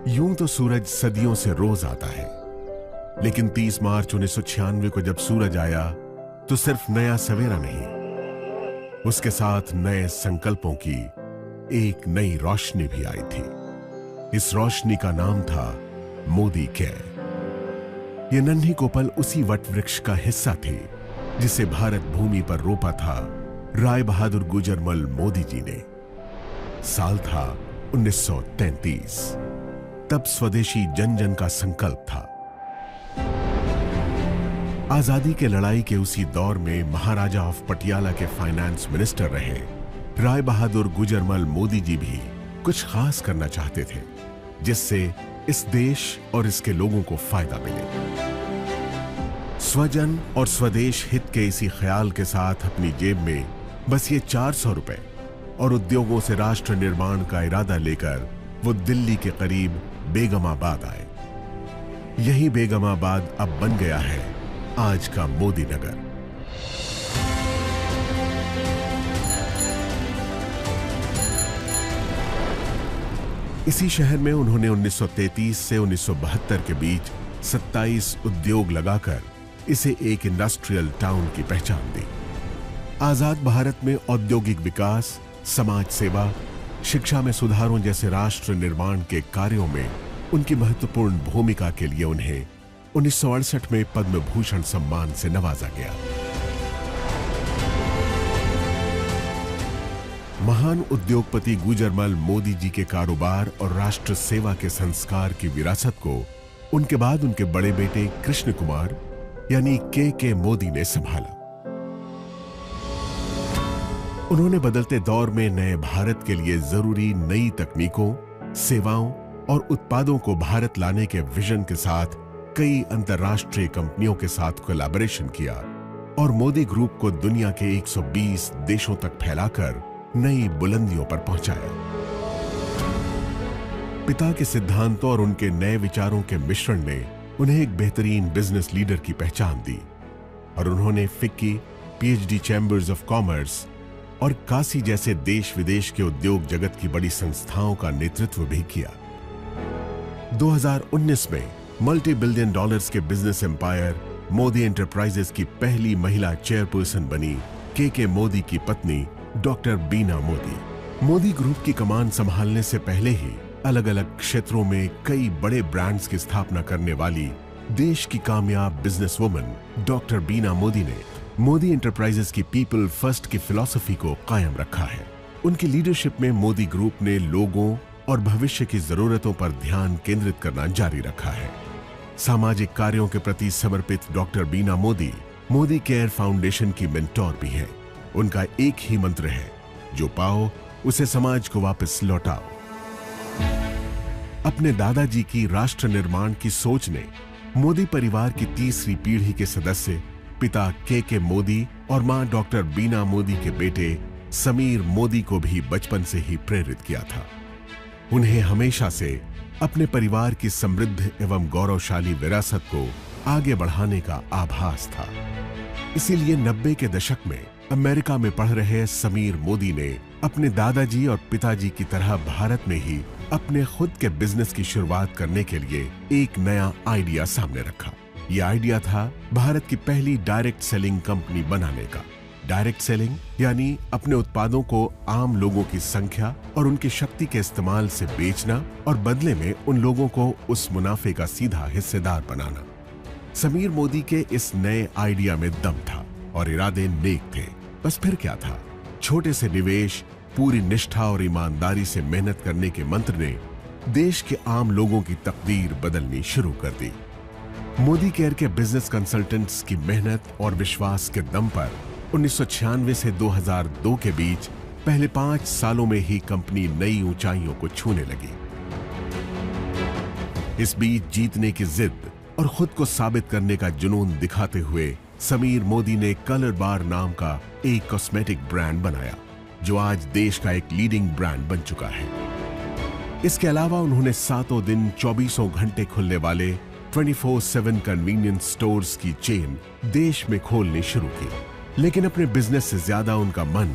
यूं तो सूरज सदियों से रोज आता है, लेकिन 30 मार्च 1996 को जब सूरज आया तो सिर्फ नया सवेरा नहीं, उसके साथ नए संकल्पों की एक नई रोशनी भी आई थी। इस रोशनी का नाम था मोदी केयर। ये नन्ही कोपल उसी वट वृक्ष का हिस्सा थी जिसे भारत भूमि पर रोपा था राय बहादुर गुजरमल मोदी जी ने। साल था 1933। तब स्वदेशी जन जन का संकल्प था। आजादी के लड़ाई के उसी दौर में महाराजा ऑफ पटियाला के फाइनेंस मिनिस्टर रहे राय बहादुर गुजरमल मोदी जी भी कुछ खास करना चाहते थे जिससे इस देश और इसके लोगों को फायदा मिले। स्वजन और स्वदेश हित के इसी ख्याल के साथ अपनी जेब में बस ये 400 रुपए और उद्योगों से राष्ट्र निर्माण का इरादा लेकर वो दिल्ली के करीब बेगमाबाद आए। यही बेगमाबाद अब बन गया है आज का मोदी नगर। इसी शहर में उन्होंने 1933 से 1972 के बीच 27 उद्योग लगाकर इसे एक इंडस्ट्रियल टाउन की पहचान दी। आजाद भारत में औद्योगिक विकास, समाज सेवा, शिक्षा में सुधारों जैसे राष्ट्र निर्माण के कार्यों में उनकी महत्वपूर्ण भूमिका के लिए उन्हें 1968 में पद्म भूषण सम्मान से नवाजा गया। महान उद्योगपति गुजरमल मोदी जी के कारोबार और राष्ट्र सेवा के संस्कार की विरासत को उनके बाद उनके बड़े बेटे कृष्ण कुमार यानी के मोदी ने संभाला। उन्होंने बदलते दौर में नए भारत के लिए जरूरी नई तकनीकों, सेवाओं और उत्पादों को भारत लाने के विजन के साथ कई अंतर्राष्ट्रीय कंपनियों के साथ कोलैबोरेशन किया और मोदी ग्रुप को दुनिया के 120 देशों तक फैलाकर नई बुलंदियों पर पहुंचाया। पिता के सिद्धांतों और उनके नए विचारों के मिश्रण ने उन्हें एक बेहतरीन बिजनेस लीडर की पहचान दी और उन्होंने FICCI, PhD chambers of commerce और काशी जैसे देश विदेश के उद्योग जगत की बड़ी संस्थाओं का नेतृत्व भी किया। 2019 में मल्टी बिलियन डॉलर्स के बिजनेस एम्पायर मोदी एंटरप्राइजेस की पहली महिला चेयरपर्सन बनी के मोदी की पत्नी डॉक्टर बीना मोदी। मोदी ग्रुप की कमान संभालने से पहले ही अलग अलग क्षेत्रों में कई बड़े ब्रांड्स की स्थापना करने वाली देश की कामयाब बिजनेसवुमन डॉक्टर बीना मोदी ने मोदी एंटरप्राइजेस की पीपल फर्स्ट की फिलॉसफी को कायम रखा है। उनकी लीडरशिप में मोदी ग्रुप ने लोगों और भविष्य की जरूरतों पर ध्यान केंद्रित करना जारी रखा है। सामाजिक कार्यों के प्रति समर्पित डॉक्टर बीना मोदी मोदी केयर फाउंडेशन की मेंटोर भी हैं। उनका एक ही मंत्र है, जो पाओ उसे समाज को वापस लौटाओ। अपने दादाजी की राष्ट्र निर्माण की सोच ने मोदी परिवार की तीसरी पीढ़ी के सदस्य पिता के मोदी और मां डॉक्टर बीना मोदी के बेटे समीर मोदी को भी बचपन से ही प्रेरित किया था। उन्हें हमेशा से अपने परिवार की समृद्ध एवं गौरवशाली विरासत को आगे बढ़ाने का आभास था। इसीलिए 90 के दशक में अमेरिका में पढ़ रहे समीर मोदी ने अपने दादाजी और पिताजी की तरह भारत में ही अपने खुद के बिजनेस की शुरुआत करने के लिए एक नया आइडिया सामने रखा। यह आइडिया था भारत की पहली डायरेक्ट सेलिंग कंपनी बनाने का। डायरेक्ट सेलिंग यानी अपने उत्पादों को आम लोगों की संख्या और उनकी शक्ति के इस्तेमाल से बेचना और बदले में उन लोगों को उस मुनाफे का सीधा हिस्सेदार बनाना। समीर मोदी के इस नए आइडिया में दम था और इरादे नेक थे। बस फिर क्या था, छोटे से निवेश, पूरी निष्ठा और ईमानदारी से मेहनत करने के मंत्र ने देश के आम लोगों की तकदीर बदलनी शुरू कर दी। मोदी केयर के बिजनेस कंसल्टेंट्स की मेहनत और विश्वास के दम पर 1996 से 2002 के बीच पहले 5 सालों में ही कंपनी नई ऊंचाइयों को छूने लगी। इस बीच जीतने की जिद और खुद को साबित करने का जुनून दिखाते हुए समीर मोदी ने कलर बार नाम का एक कॉस्मेटिक ब्रांड बनाया, जो आज देश का एक लीडिंग ब्रांड बन चुका है। इसके अलावा उन्होंने सातों दिन 24 घंटे खुलने वाले 24/7 कन्वीनियंस स्टोर्स की चेन देश में खोलनी शुरू की। लेकिन अपने बिजनेस से ज्यादा उनका मन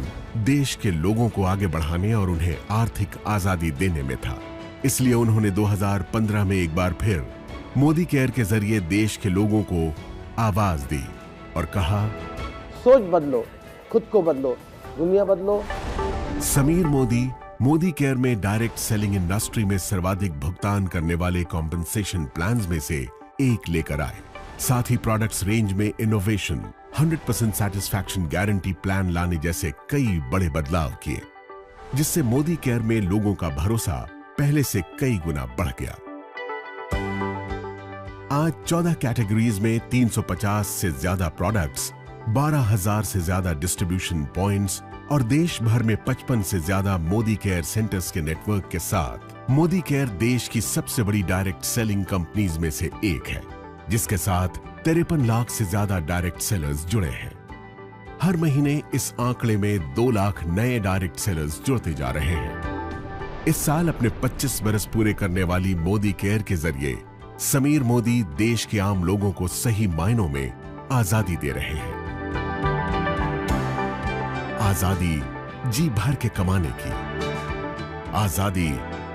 देश के लोगों को आगे बढ़ाने और उन्हें आर्थिक आजादी देने में था। इसलिए उन्होंने 2015 में एक बार फिर मोदी केयर के जरिए देश के लोगों को आवाज दी और कहा, सोच बदलो, खुद को बदलो, दुनिया बदलो। समीर मोदी मोदी केयर में डायरेक्ट सेलिंग इंडस्ट्री में सर्वाधिक भुगतान करने वाले कॉम्पेंसेशन प्लान्स में से एक लेकर आए। साथ ही प्रोडक्ट्स रेंज में इनोवेशन, 100% सैटिस्फैक्शन गारंटी प्लान लाने जैसे कई बड़े बदलाव किए, जिससे मोदी केयर में लोगों का भरोसा पहले से कई गुना बढ़ गया। आज 14 कैटेगरीज में 350 से ज्यादा प्रोडक्ट्स, 12,000 से ज्यादा डिस्ट्रीब्यूशन पॉइंट्स और देश भर में 55 से ज्यादा मोदी केयर सेंटर्स के नेटवर्क के साथ मोदी केयर देश की सबसे बड़ी डायरेक्ट सेलिंग कंपनीज में से एक है, जिसके साथ 53 लाख से ज्यादा डायरेक्ट सेलर्स जुड़े हैं। हर महीने इस आंकड़े में 2 लाख नए डायरेक्ट सेलर्स जुड़ते जा रहे हैं। इस साल अपने 25 बरस पूरे करने वाली मोदी केयर के जरिए समीर मोदी देश के आम लोगों को सही मायनों में आजादी दे रहे हैं। आजादी जी भर के कमाने की, आजादी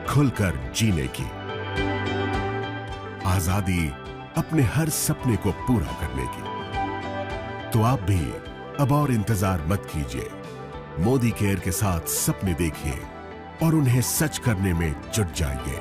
खुलकर जीने की, आजादी अपने हर सपने को पूरा करने की। तो आप भी अब और इंतजार मत कीजिए, मोदी केयर के साथ सपने देखिए और उन्हें सच करने में जुट जाइए।